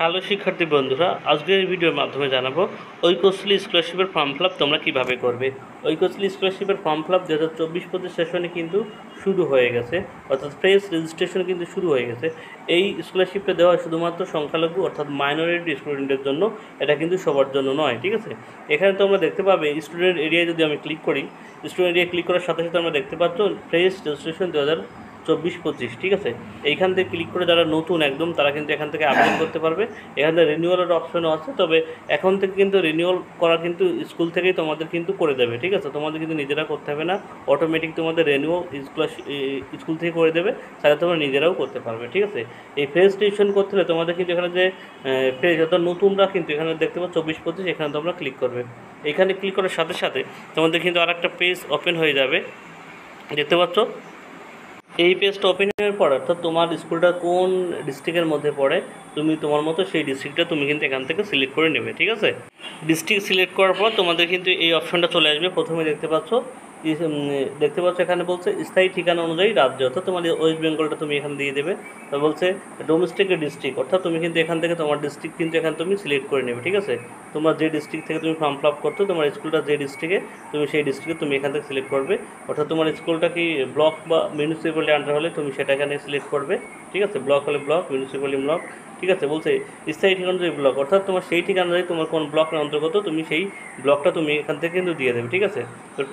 Hello শিক্ষার্থী বন্ধুরা, আজকের ভিডিওর মাধ্যমে জানাবো ঐকশ্রী স্কলারশিপের ফর্ম ফিল আপ তোমরা কীভাবে করবে। ঐকশ্রী স্কলারশিপের ফর্ম ফিল আপ 2024-25 সেশনে কিন্তু শুরু হয়ে গেছে, অর্থাৎ ফ্রেশ রেজিস্ট্রেশন কিন্তু শুরু হয়ে গেছে। এই স্কলারশিপটা দেওয়া শুধুমাত্র সংখ্যালঘু অর্থাৎ মাইনরিটি স্টুডেন্টের জন্য, এটা কিন্তু সবার জন্য নয়, ঠিক আছে। এখানে তোমরা দেখতে পাবে স্টুডেন্ট এরিয়ায় যদি আমি ক্লিক করি, স্টুডেন্ট এরিয়া ক্লিক করার সাথে সাথে আমরা দেখতে পাচ্ছ ফ্রেশ রেজিস্ট্রেশন 2024-25, ঠিক আছে। এইখান থেকে ক্লিক করে যারা নতুন একদম তারা কিন্তু এখান থেকে আবেদন করতে পারবে। এখানে রিনিউয়ালের অপশনও আছে, তবে এখন থেকে কিন্তু রিনিউয়াল করা কিন্তু স্কুল থেকেই তোমাদের কিন্তু করে দেবে, ঠিক আছে। তোমাদের কিন্তু নিজেরা করতে হবে না, অটোমেটিক তোমাদের রিনিউয়াল স্কুল থেকে করে দেবে, তাহলে তোমরা নিজেরাও করতে পারবে, ঠিক আছে। এই ফ্রেশ রেজিস্ট্রেশন করতে হলে তোমাদের কিন্তু এখানে যে ফ্রেশ অর্থাৎ নতুনরা কিন্তু এখানে দেখতে পাচ্ছ 24-25, এখানে তোমরা ক্লিক করবে। এখানে ক্লিক করার সাথে সাথে তোমাদের কিন্তু আর একটা পেজ ওপেন হয়ে যাবে, দেখতে পাচ্ছ। এই পেজটা ওপেন হওয়ার পর অর্থাৎ তোমার স্কুলটা কোন ডিস্ট্রিক্টের মধ্যে পড়ে, তুমি তোমার মতো সেই ডিস্ট্রিক্টটা তুমি কিন্তু এখান থেকে সিলেক্ট করে নেবে, ঠিক আছে। ডিস্ট্রিক্ট সিলেক্ট করার পর তোমাদের কিন্তু এই অপশনটা চলে আসবে। প্রথমে দেখতে পাচ্ছ এখানে বলছে স্থায়ী ঠিকানা অনুযায়ী রাজ্য, অর্থাৎ তোমাদের ওয়েস্ট বেঙ্গলটা তুমি এখানে দিয়ে দেবে। তো বলছে ডোমেস্টিক ডিস্ট্রিক্ট, অর্থাৎ তুমি কিন্তু এখান থেকে তোমার ডিস্ট্রিক্ট কিন্তু এখানে তুমি সিলেক্ট করে নেবে, ঠিক আছে। তোমার যে ডিস্ট্রিক্ট থেকে তুমি ফর্ম ফিল আপ করছো, তোমার স্কুলটা যে ডিস্ট্রিক্টে, তুমি সেই ডিস্ট্রিক্টে তুমি এখান থেকে সিলেক্ট করবে। অর্থাৎ তোমার স্কুলটা কি ব্লক বা মিউনিসিপ্যালিটি আন্ডার হলে তুমি সেটা এখানে সিলেক্ট করবে, ঠিক আছে। ব্লক হলে ব্লক, মিউনিসিপ্যালিটি ব্লক, ঠিক আছে। বলছে স্থায়ী ঠিকানা অনুযায়ী ব্লক, অর্থাৎ তোমার সেই ঠিকানা অনুযায়ী তোমার কোন ব্লকের অন্তর্গত, তুমি সেই ব্লকটা তুমি এখান থেকে কিন্তু দিয়ে দেবে, ঠিক আছে।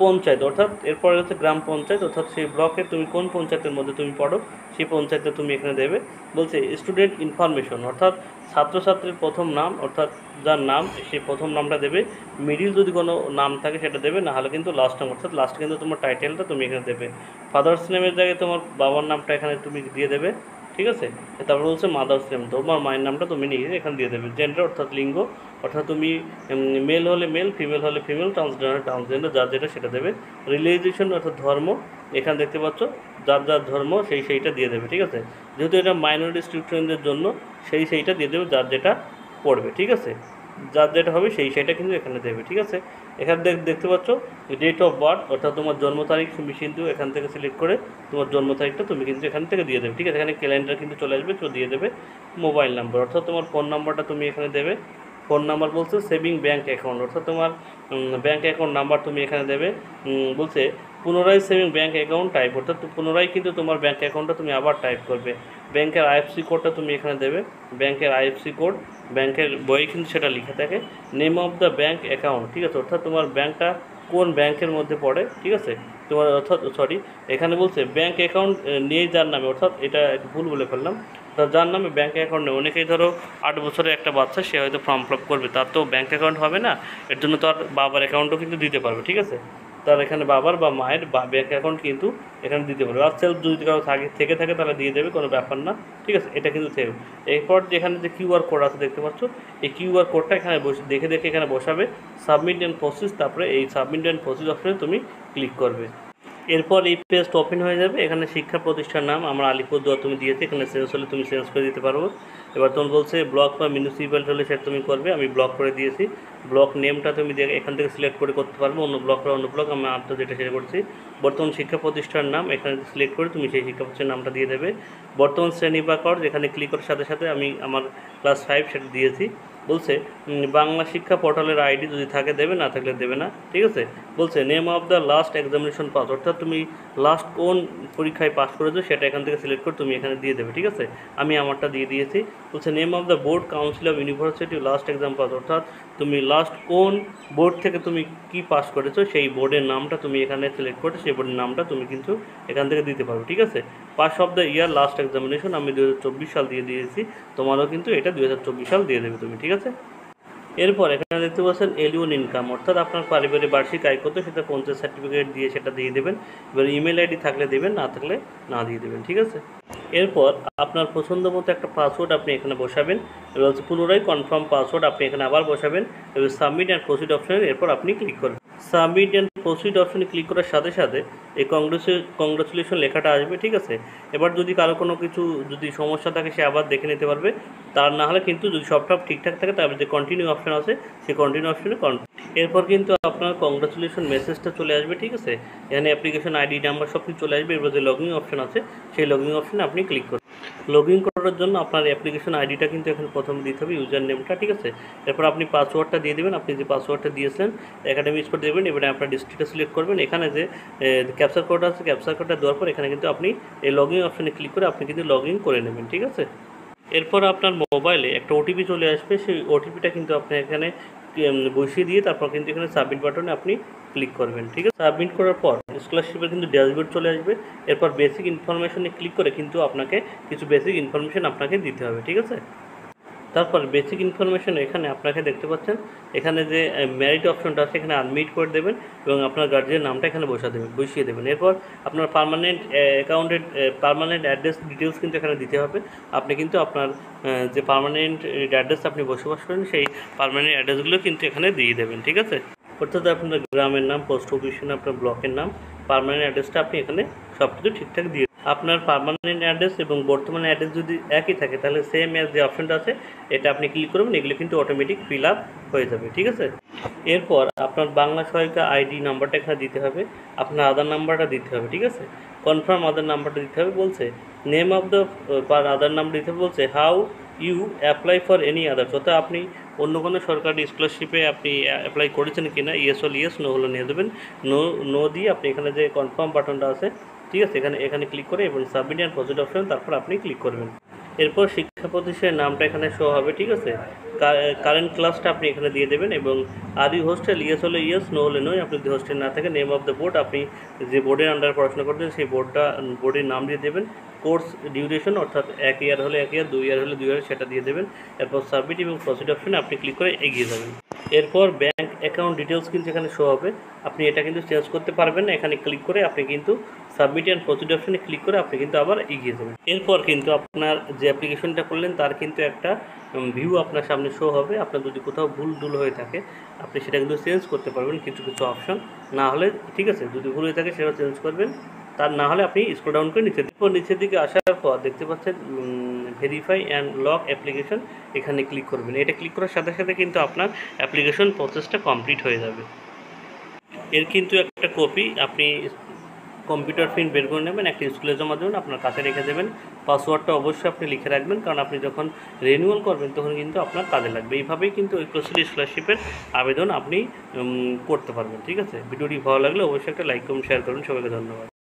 পঞ্চায়েত, অর্থাৎ এরপরে হচ্ছে গ্রাম পঞ্চায়েত, অর্থাৎ সেই ব্লকে তুমি কোন পঞ্চায়েতের মধ্যে তুমি পড়ো সেই পঞ্চায়েতে তুমি এখানে দেবে। বলছে স্টুডেন্ট ইনফরমেশন, অর্থাৎ ছাত্রছাত্রীর প্রথম নাম, অর্থাৎ যার নাম সেই প্রথম নামটা দেবে। মিডিল যদি কোনো নাম থাকে সেটা দেবে, না হলে কিন্তু লাস্ট নাম, অর্থাৎ লাস্ট কিন্তু তোমার টাইটেলটা তুমি এখানে দেবে। ফাদার্স নেমের জায়গায় তোমার বাবার নামটা এখানে তুমি দিয়ে দেবে, ঠিক আছে। তারপর বলছে মাদার্স নেম, তোমার মায়ের নামটা তুমি নিয়ে এখানে দিয়ে দেবে। জেন্ডার অর্থাৎ লিঙ্গ, অর্থাৎ তুমি মেল হলে মেল, ফিমেল হলে ফিমেল, ট্রান্সজেন্ডার যার যেটা সেটা দেবে। রিলিজিয়ন অর্থাৎ ধর্ম, এখানে দেখতে পাচ্ছ যার যার ধর্ম সেইটা দিয়ে দেবে, ঠিক আছে। যেহেতু এটা মাইনরিটি স্টুডেন্টদের জন্য সেইটা দিয়ে দেবে, যার যেটা পড়বে, ঠিক আছে। যার যেটা হবে সেইটা কিন্তু এখানে দেবে, ঠিক আছে। এখানে দেখতে পাচ্ছ ডেট অফ বার্থ, অর্থাৎ তোমার জন্ম তারিখ তুমি কিন্তু এখান থেকে সিলেক্ট করে তোমার জন্ম তারিখটা তুমি কিন্তু এখান থেকে দিয়ে দেবে, ঠিক আছে। এখানে ক্যালেন্ডার কিন্তু চলে আসবে, তো দিয়ে দেবে। মোবাইল নাম্বার, অর্থাৎ তোমার ফোন নাম্বারটা তুমি এখানে দেবে। ফোন নাম্বার বলছে সেভিং ব্যাঙ্ক অ্যাকাউন্ট, অর্থাৎ তোমার ব্যাঙ্ক অ্যাকাউন্ট নাম্বার তুমি এখানে দেবে। বলছে পুনরায় সেভিং ব্যাঙ্ক অ্যাকাউন্ট টাইপ, অর্থাৎ পুনরায় কিন্তু তোমার ব্যাঙ্ক অ্যাকাউন্টটা তুমি আবার টাইপ করবে। ব্যাংকের আইএফসি কোডটা তুমি এখানে দেবে, ব্যাংকের আইএফসি কোড, ব্যাংকের বইয়ে কিন্তু সেটা লিখে থাকে। Name of the bank account, ঠিক আছে, অর্থাৎ তোমার ব্যাঙ্কটা কোন ব্যাংকের মধ্যে পড়ে, ঠিক আছে। তোমার অর্থাৎ এখানে বলছে ব্যাঙ্ক অ্যাকাউন্ট নেই যার নামে, অর্থাৎ এটা ভুল বলে ফেললাম। যার নামে ব্যাঙ্ক অ্যাকাউন্ট নেই, অনেকেই ধরো 8 বছরের একটা বাচ্চা, সে হয়তো ফর্ম ফিল আপ করবে, তার তো ব্যাঙ্ক অ্যাকাউন্ট হবে না, এর জন্য তার বাবার অ্যাকাউন্টও কিন্তু দিতে পারবে, ঠিক আছে। তার এখানে বাবার বা মায়ের ব্যাঙ্ক অ্যাকাউন্ট কিন্তু এখানে দিতে পারবে। আর সেলফ যদি কারো থেকে থাকে তাহলে দিয়ে দেবে, কোনো ব্যাপার না, ঠিক আছে। এটা কিন্তু সেভ। এরপর যেখানে যে কিউআর কোড আছে দেখতে পাচ্ছ, এই কিউআর কোডটা এখানে দেখে এখানে বসাবে। সাবমিট অ্যান্ড প্রসেস, তারপরে এই সাবমিট অ্যান্ড প্রসেস অপশনে তুমি ক্লিক করবে। এরপর এই পেজটা ওপেন হয়ে যাবে। এখানে শিক্ষা প্রতিষ্ঠান নাম আমরা আলিপুরদুয়ার তুমি দিয়েছি, এখানে চেঞ্জ হলে তুমি চেঞ্জ করে দিতে পারবো। এবার তোমার বলছে ব্লক বা মিউনিসিপ্যালিটি হলে সেটা তুমি করবে, আমি ব্লক করে দিয়েছি। ব্লক নেমটা তুমি এখান থেকে সিলেক্ট করে করতে পারবো, অন্য ব্লক বা অন্য ব্লক, আমি আপনার যেটা সেটা করছি। বর্তমান শিক্ষা প্রতিষ্ঠান নাম এখানে সিলেক্ট করে তুমি সেই শিক্ষা প্রতিষ্ঠানের নামটা দিয়ে দেবে। বর্তমান শ্রেণী বা কর, যেখানে ক্লিক করার সাথে সাথে আমি আমার ক্লাস 5 সেটা দিয়েছি। বলছে বাংলা শিক্ষা পোর্টালের আইডি যদি থাকে দেবে, না থাকলে দেবে না, ঠিক আছে। বলছে name of the last examination pass, অর্থাৎ তুমি লাস্ট কোন পরীক্ষায় পাস করেছো সেটা এখান থেকে সিলেক্ট করে তুমি এখানে দিয়ে দেবে, ঠিক আছে। আমি আমারটা দিয়ে দিয়েছি। বলছে name of the board council of university last exam pass, অর্থাৎ তুমি লাস্ট কোন বোর্ড থেকে তুমি কি পাস করেছো সেই বোর্ডের নামটা তুমি এখানে সিলেক্ট করে সেই বোর্ডের নামটা তুমি কিন্তু এখান থেকে দিতে পারো, ঠিক আছে। Pass of the year last examination আমি 2024 সাল দিয়ে দিয়েছি, তোমারও কিন্তু এটা 2024 সাল দিয়ে দেবে তুমি, ঠিক আছে। এরপর এখানে দেখতে পাচ্ছেন এলিয়ন ইনকাম, অর্থাৎ আপনার পারিবারিক বার্ষিক আয় কত সেটা পঞ্চায়েত সার্টিফিকেট দিয়ে সেটা দিয়ে দেবেন। এবার ইমেল আইডি থাকলে দেবেন, না থাকলে না দিয়ে দেবেন, ঠিক আছে। এরপর আপনার পছন্দ মতো একটা পাসওয়ার্ড আপনি এখানে বসাবেন। এবার হচ্ছে পুনরায় কনফার্ম পাসওয়ার্ড আপনি এখানে আবার বসাবেন। এবার সাবমিট অ্যান্ড প্রসিড অপশানে এরপর আপনি ক্লিক করবেন। সাবমিট অ্যান্ড প্রসিড অপশানে ক্লিক করার সাথে সাথে এই কংগ্রেচুলেশন লেখাটা আসবে, ঠিক আছে। এবার যদি কারো কোনো কিছু যদি সমস্যা থাকে সে আবার দেখে নিতে পারবে, তার না হলে কিন্তু যদি সবটা ঠিকঠাক থাকে তারপরে যে কন্টিনিউ অপশান আছে সেই কন্টিনিউ অপশানে এরপর কিন্তু আপনার কংগ্রাচুলেশন মেসেজটা চলে আসবে, ঠিক আছে। এখানে অ্যাপ্লিকেশন আইডি নাম্বার সব কিছু চলে আসবে। এরপর যে লগইন অপশন আছে সেই লগইন অপশনে আপনি ক্লিক করুন। লগইন করার জন্য আপনার অ্যাপ্লিকেশন আইডিটা কিন্তু এখানে প্রথমে দিতে হবে, ইউজার নেমটা, ঠিক আছে। এরপর আপনি পাসওয়ার্ডটা দিয়ে দেবেন। আপনি যে পাসওয়ার্ডটা দিয়েছেন একাডেমি স্পোর্ট দেবেন। এবারে আপনার ডিস্ট্রিক্টটা সিলেক্ট করবেন। এখানে যে ক্যাপচার কোড আছে ক্যাপচার কোডটা দেওয়ার পর এখানে কিন্তু আপনি এই লগইন অপশনে ক্লিক করে আপনি কিন্তু লগইন করে নেবেন, ঠিক আছে। এরপর আপনার মোবাইলে একটা ওটিপি চলে আসবে। সেই ওটিপিটা কিন্তু আপনি এখানে বসিয়ে দিয়ে তারপর কিন্তু এখানে সাবমিট বাটনে আপনি ক্লিক করবেন, ঠিক আছে। সাবমিট করার পর স্কলারশিপের কিন্তু ড্যাশবোর্ড চলে আসবে। এরপর বেসিক ইনফরমেশনে ক্লিক করে কিন্তু আপনাকে কিছু বেসিক ইনফরমেশন আপনাকে দিতে হবে, ঠিক আছে। তারপর বেসিক ইনফরমেশন এখানে আপনাকে দেখতে পাচ্ছেন, এখানে যে মেরিট অপশনটা আছে এখানে আনমিট করে দেবেন এবং আপনার গার্জিয়ান নামটা এখানে বসিয়ে দেবেন। এরপর আপনার পার্মানেন্ট অ্যাকাউন্টের পার্মানেন্ট অ্যাড্রেস ডিটেলস কিন্তু এখানে দিতে হবে। আপনি কিন্তু আপনার যে পার্মানেন্ট অ্যাড্রেস আপনি বসবাস করেন সেই পার্মানেন্ট অ্যাড্রেসগুলো কিন্তু এখানে দিয়ে দেবেন, ঠিক আছে। অর্থাৎ আপনার গ্রামের নাম, পোস্ট অফিসের নাম, আপনার ব্লকের নাম, পার্মানেন্ট অ্যাড্রেসটা আপনি এখানে সব কিছু ঠিকঠাক দিয়ে আপনার পার্মানেন্ট অ্যাড্রেস এবং বর্তমান অ্যাড্রেস যদি একই থাকে তাহলে সেম অ্যাজ যে অপশনটা আছে এটা আপনি ক্লিক করবেন। এগুলো কিন্তু অটোমেটিক ফিল আপ হয়ে যাবে, ঠিক আছে। এরপর আপনার বাংলা সহায়িকা আইডি নাম্বারটা এখানে দিতে হবে, আপনার আধার নাম্বারটা দিতে হবে, ঠিক আছে। কনফার্ম আধার নাম্বারটা দিতে হবে বলছে। Name of the Aadhaar number দিতে হবে বলছে। How you apply for any others, অর্থাৎ আপনি অন্য কোনো সরকারি স্কলারশিপে আপনি অ্যাপ্লাই করেছেন কি না, ইয়েস হলে ইয়েস, নো হলে নিয়ে দেবেন। নো দিয়ে আপনি এখানে যে কনফার্ম বাটনটা আছে, ঠিক আছে, এখানে ক্লিক করে এবং সাবমিট অ্যান্ড প্রসিড অপশন তারপর আপনি ক্লিক করবেন। এরপর শিক্ষা প্রতিষ্ঠানের নামটা এখানে শো হবে, ঠিক আছে। কারেন্ট ক্লাসটা আপনি এখানে দিয়ে দেবেন এবং আর ইউ হোস্টেল, ইয়েস হলে ইয়েস, নো হলে নয়। আপনি যদি হোস্টেল না থাকে নেম অফ দ্য বোর্ড, আপনি যে বোর্ডের আন্ডারে পড়াশোনা করছেন সেই বোর্ডের নাম দিয়ে দেবেন। কোর্স ডিউরেশন অর্থাৎ 1 ইয়ার হলে 1 ইয়ার, 2 ইয়ার হলে 2 ইয়ার সেটা দিয়ে দেবেন। এরপর সাবমিট এবং প্রসিড অপশনে আপনি ক্লিক করে এগিয়ে যাবেন। এরপর ব্যাঙ্ক অ্যাকাউন্ট ডিটেলস কিন্তু এখানে শো হবে। আপনি এটা কিন্তু চেঞ্জ করতে পারবেন না। এখানে ক্লিক করে আপনি কিন্তু সাবমিট অ্যান্ড প্রসিড অপশনে ক্লিক করে আপনি কিন্তু আবার এগিয়ে যাবেন। এরপর কিন্তু আপনার যে অ্যাপ্লিকেশনটা করলেন তার কিন্তু একটা ভিউ আপনার সামনে শো হবে। আপনার যদি কোথাও ভুল হয়ে থাকে আপনি সেটা কিন্তু চেঞ্জ করতে পারবেন কিছু অপশন না হলে, ঠিক আছে। যদি ভুল হয়ে থাকে সেটা চেঞ্জ করবেন, তার না হলে আপনি স্ক্রল ডাউন করে নিচের দিকে আসার পর দেখতে পাচ্ছেন ভেরিফাই অ্যান্ড লক অ্যাপ্লিকেশন, এখানে ক্লিক করবেন। এটা ক্লিক করার সাথে সাথে কিন্তু আপনার অ্যাপ্লিকেশন প্রসেসটা কমপ্লিট হয়ে যাবে। এর কিন্তু একটা কপি আপনি কম্পিউটার প্রিন্ট বের করে নেবেন, একটা স্কুলে জমা দেবেন, আপনার কাছে রেখে দেবেন। পাসওয়ার্ডটা অবশ্যই আপনি লিখে রাখবেন, কারণ আপনি যখন রিনিউয়াল করবেন তখন কিন্তু আপনার কাজে লাগবে। এইভাবেই কিন্তু ঐক্যশ্রী স্কলারশিপের আবেদন আপনি করতে পারবেন, ঠিক আছে। ভিডিওটি ভালো লাগলে অবশ্যই একটা লাইক কমেন্ট শেয়ার করুন। সবাইকে ধন্যবাদ।